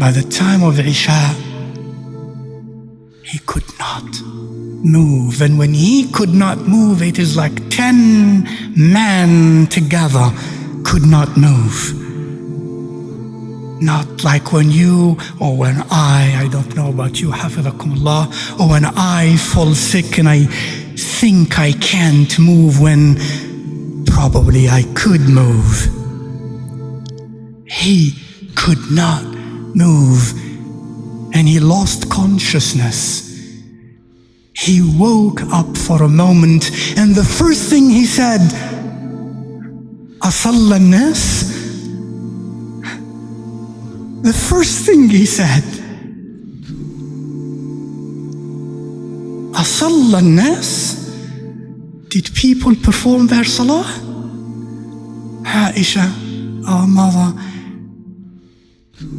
by the time of Isha, he could not move. And when he could not move, it is like 10 men together could not move. Not like when you or when I don't know about you, Hafizakumullah, or when I fall sick and I think I can't move when probably I could move. He could not move, and he lost consciousness. He woke up for a moment, and the first thing he said, Asalla an-nas? The first thing he said, Asalla an-nas? Did people perform their salah? Aisha, our mother,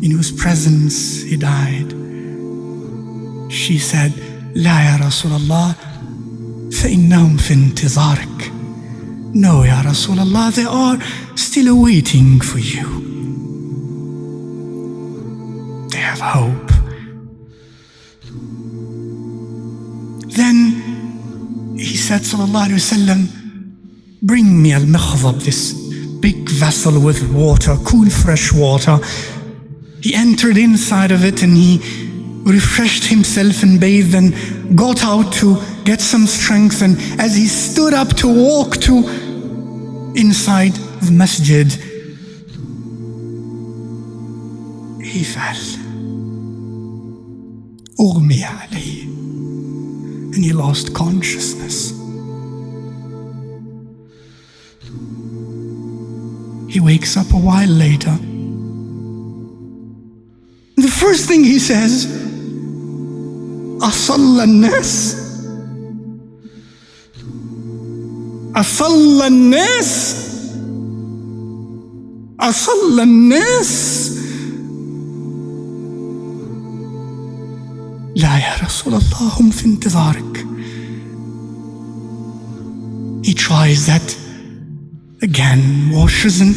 in whose presence he died, she said, لا يا رسول الله فإنهم في انتظارك. No, Ya Rasulullah, they are still waiting for you. They have hope. Then he said, Sallallahu Alaihi Wasallam, bring me al-mikhdab, this big vessel with water, cool fresh water. He entered inside of it and he refreshed himself and bathed and got out to get some strength. And as he stood up to walk to inside the masjid, he fell. أغمي عليه. And he lost consciousness. He wakes up a while later. The first thing he says, أصلى الناس? أصلى الناس؟ أصلى الناس؟ لا يا رسول الله هم في انتظارك. He tries that again, washes and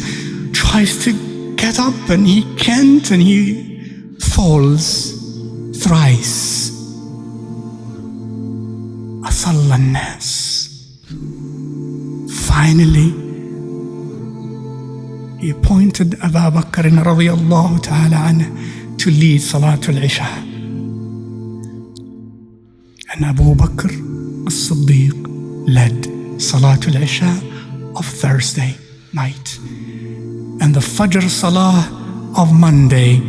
tries to get up, and he can't, and he falls thrice. أصلى الناس. Finally, he appointed Abu Bakr radiyallahu ta'ala anhu to lead Salatul Isha. And Abu Bakr as-Siddiq led Salatul Isha of Thursday night, and the Fajr Salah of Monday,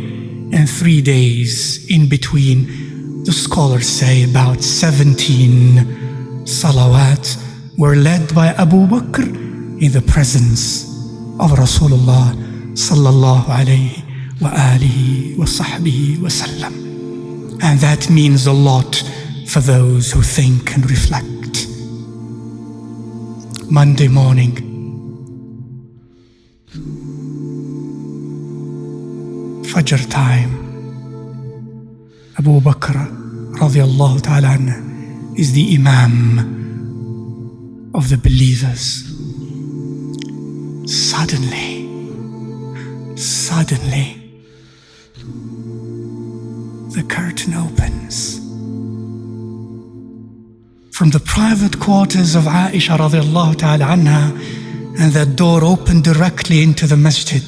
and 3 days in between. The scholars say about 17 salawat were led by Abu Bakr in the presence of Rasulullah sallallahu alayhi wa alihi wa sahbihi wa sallam. And that means a lot for those who think and reflect. Monday morning, Fajr time, Abu Bakr radiallahu ta'ala anhu is the Imam of the believers. Suddenly, the curtain opens. From the private quarters of Aisha radiallahu ta'ala anha, and that door opened directly into the masjid.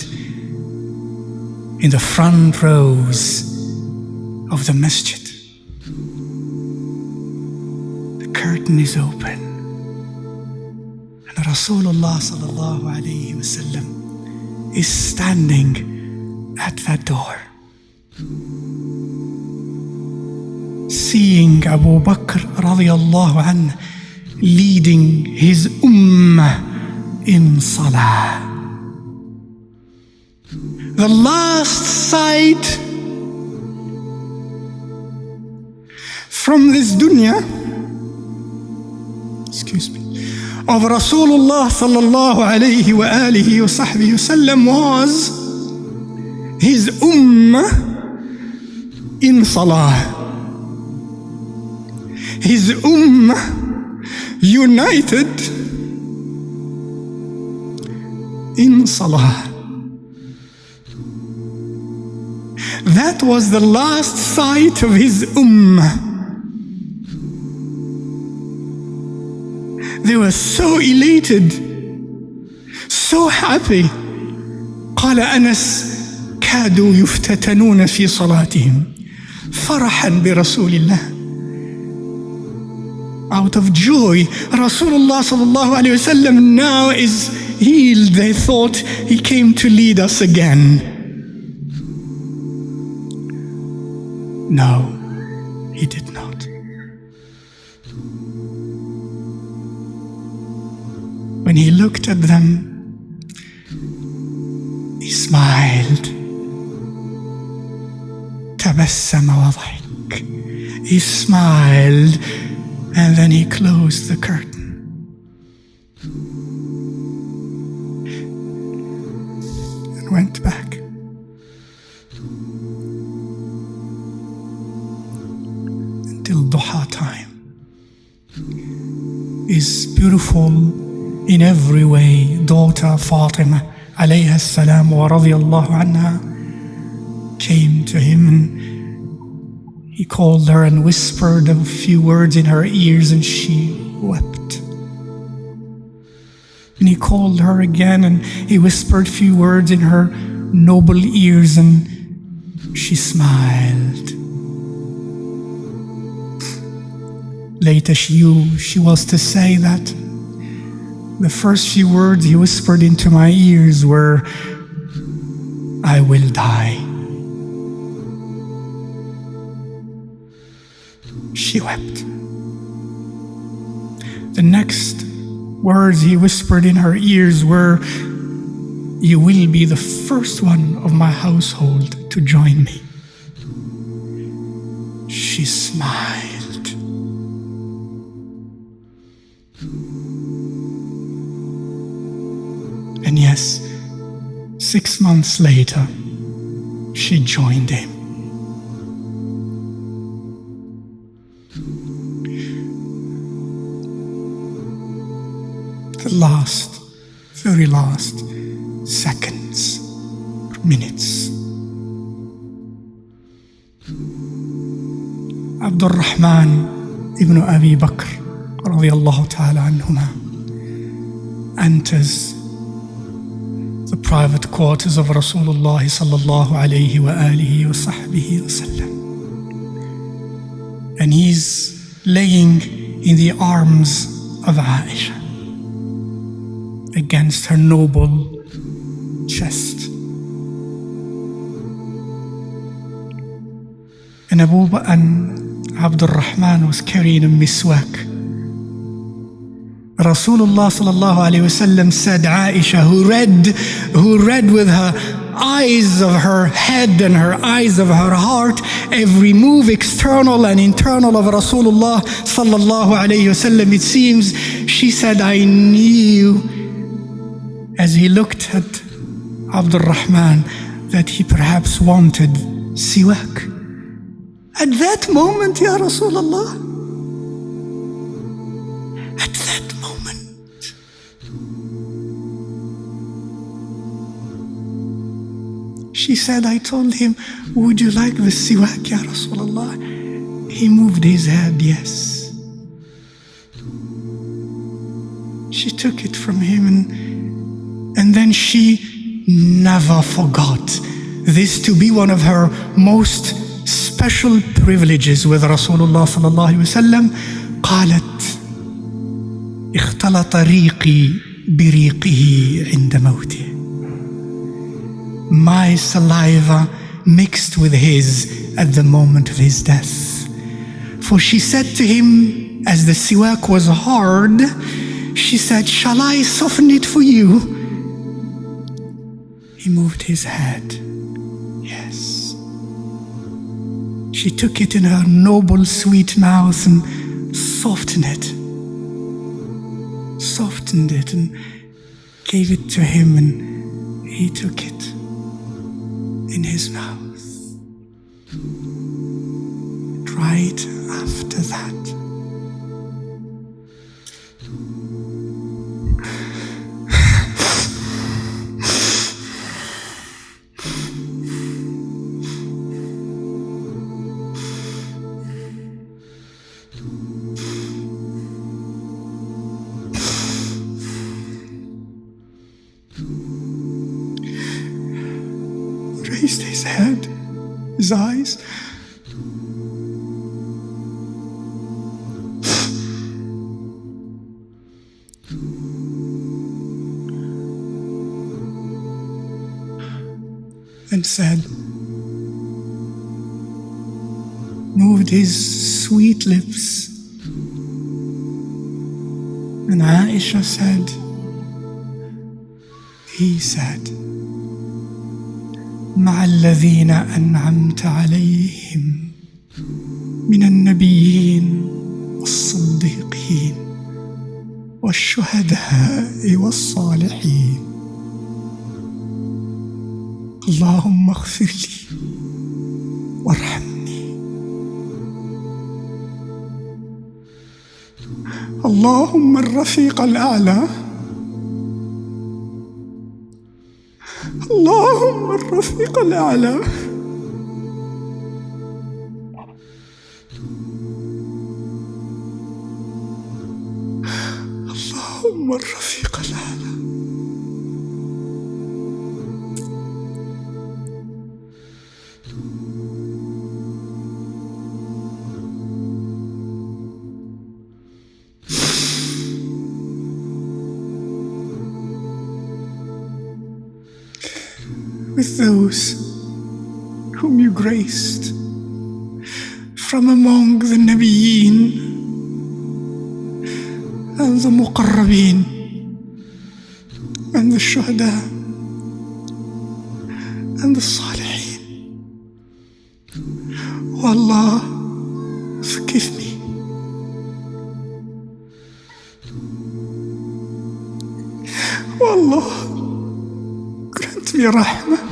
In the front rows of the masjid, the curtain is open, and Rasulullah sallallahu alayhi wa sallam is standing at that door. Seeing Abu Bakr radiyallahu anhu leading his ummah in salah. The last sight from this dunya, of Rasulullah sallallahu alayhi wa alihi wa sahbihi wasallam was his ummah in salah. His ummah united in salah. that was the last sight of his ummah. They were so elated, so happy. قال أنس كادوا يفتتنون في صلاتهم فرحا برسول الله. Out of joy, Rasulullah sallallahu alayhi wasallam now is healed. They thought he came to lead us again. No, he did not. When he looked at them, he smiled. تبسم وضحك. He smiled and then he closed the curtain. And went back. Until duha time. His beautiful in every way daughter Fatimah alayha salam wa radiyallahu anha came to him, and he called her and whispered a few words in her ears, and she wept. And he called her again, and he whispered a few words in her noble ears, and she smiled. Later she was to say that the first few words he whispered into my ears were, "I will die." She wept. The next words he whispered in her ears were, "You will be the first one of my household to join me." She smiled. And yes, 6 months later, she joined him. The last, very last seconds, minutes. Abdul Rahman ibn Abi Bakr radiyallahu ta'ala anhuma enters the private quarters of Rasulullah sallallahu alayhi wa alihi wa sahbihi wa sallam. And he's laying in the arms of Aisha against her noble chest. And Abdul Rahman was carrying a miswak. Rasulullah sallallahu alayhi wasallam said, Aisha, who read with her eyes of her head and her eyes of her heart every move external and internal of Rasulullah sallallahu alayhi wasallam, it seems, she said, I knew as he looked at Abdul Rahman that he perhaps wanted siwak. At that moment, Ya Rasulullah, at that moment, she said, I told him, would you like the siwak, Ya Rasulullah? He moved his head, yes. She took it from him, and then she never forgot this to be one of her most special privileges with Rasulullah sallallahu alayhi wa sallam. قالت اختلط ريقي بريقه عند موته. My saliva mixed with his at the moment of his death. For she said to him, as the siwak was hard, she said, shall I soften it for you? He moved his head. Yes. She took it in her noble, sweet mouth and softened it and gave it to him, and he took it in his mouth. Right after that, head, his eyes. And said, moved his sweet lips. And Aisha said, he said, مع الذين أنعمت عليهم من النبيين والصديقين والشهداء والصالحين اللهم اغفر لي وارحمني اللهم الرفيق الأعلى اللهم الرفيق الأعلى اللهم الرفيق الأعلى. With those whom you graced from among the Nabiyeen and the Muqarrabeen and the Shuhada and the Salihin. Oh Allah, forgive me. Oh Allah, grant me rahmah.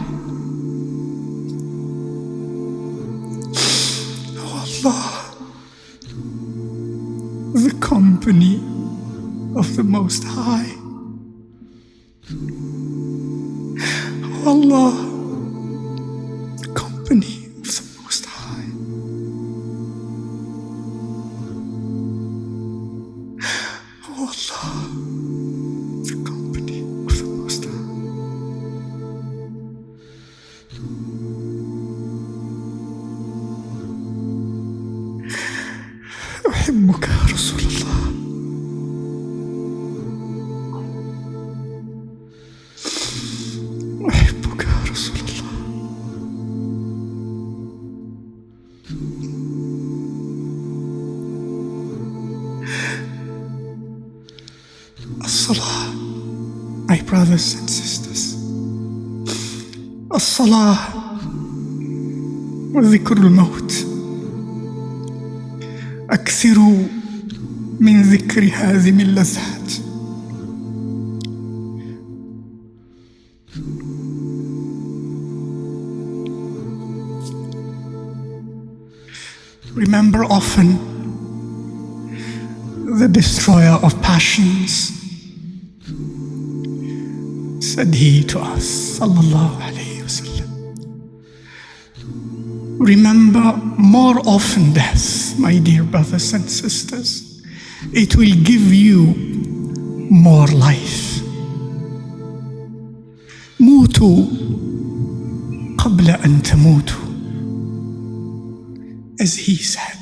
The company of the Most High. Oh Allah, the company of the Most High. Oh Allah, the company of the Most High. أحبك يا رسول الله. أحبك يا رسول الله. الصلاة, my brothers and sisters, الصلاة وذكر الموت أكثروا من ذكر هذه اللذات. Remember often the destroyer of passions, said he to us, sallallahu alayhi wa sallam. Remember more often death, my dear brothers and sisters. It will give you more life. موتوا قبل أن تموتوا, as he said.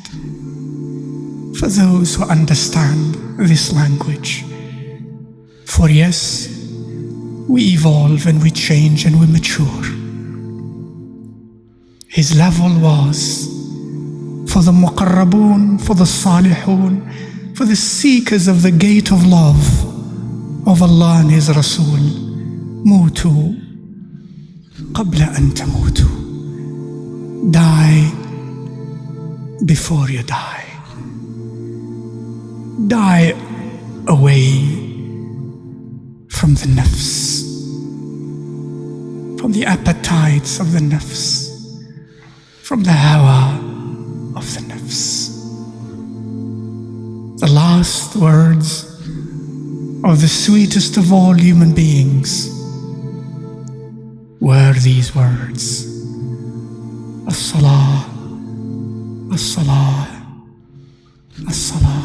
For those who understand this language, for yes, we evolve and we change and we mature. His level was for the muqarrabun, for the salihun, for the seekers of the gate of love of Allah and His Rasul. Mutu qabla an tamutu. Die before you die. Die away from the nafs, from the appetites of the nafs, from the hawa of the nafs. The last words of the sweetest of all human beings were these words: As-salah, as-salah, as-salah.